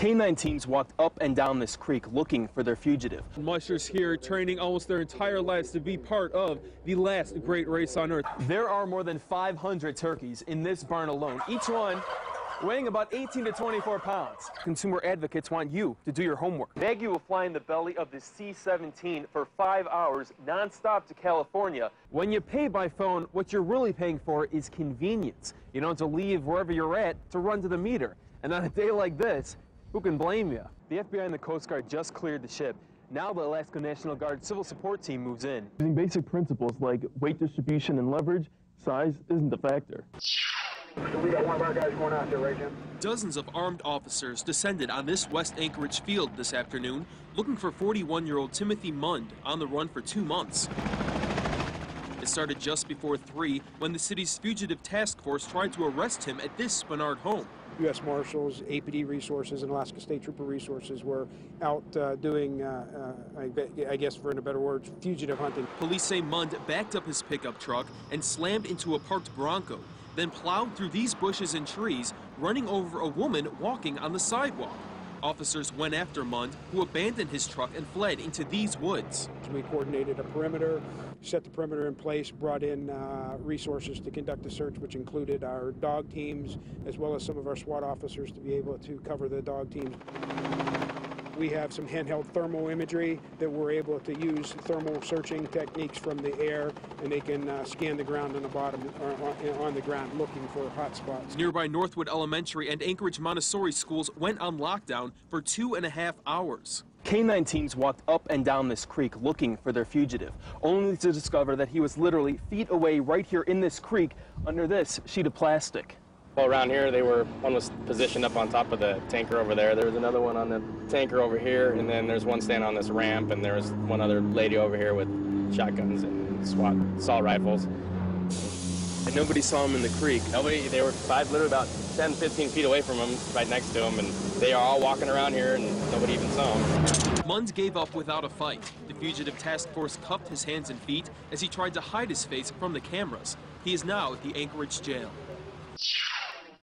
K-9 teams walked up and down this creek looking for their fugitive. Mushers here training almost their entire lives to be part of the last great race on earth. There are more than 500 turkeys in this barn alone, each one weighing about 18 to 24 pounds. Consumer advocates want you to do your homework. Maggie will fly in the belly of the C-17 for 5 hours nonstop to California. When you pay by phone, what you're really paying for is convenience. You don't have to leave wherever you're at to run to the meter. And on a day like this, who can blame you? The FBI and the Coast Guard just cleared the ship. Now the Alaska National Guard Civil Support Team moves in. Using basic principles like weight distribution and leverage, size isn't a factor. We got one of our guys going out there right now. Dozens of armed officers descended on this West Anchorage field this afternoon, looking for 41-year-old Timothy Mund on the run for 2 months. It started just before 3 when the city's fugitive task force tried to arrest him at this Spenard home. U.S. Marshals, APD resources, and Alaska State Trooper resources were out doing, I guess for a better word, fugitive hunting. Police say Mund backed up his pickup truck and slammed into a parked Bronco, then plowed through these bushes and trees, running over a woman walking on the sidewalk. Officers went after Mund, who abandoned his truck and fled into these woods. We coordinated a perimeter, set the perimeter in place, brought in resources to conduct the search, which included our dog teams, as well as some of our SWAT officers to be able to cover the dog teams. We have some handheld thermal imagery that we're able to use thermal searching techniques from the air, and they can scan the ground on the bottom, or on the ground, looking for hot spots. Nearby Northwood Elementary and Anchorage Montessori schools went on lockdown for 2.5 hours. K-9 teams walked up and down this creek looking for their fugitive, only to discover that he was literally feet away right here in this creek under this sheet of plastic. Well, around here, one was positioned up on top of the tanker over there. There was another one on the tanker over here, and then there's one standing on this ramp, and there was one other lady over here with shotguns and assault rifles. And nobody saw him in the creek? Nobody. They were literally about 10, 15 feet away from him, right next to him, and they are all walking around here, and nobody even saw him. Mund gave up without a fight. The fugitive task force cuffed his hands and feet as he tried to hide his face from the cameras. He is now at the Anchorage jail.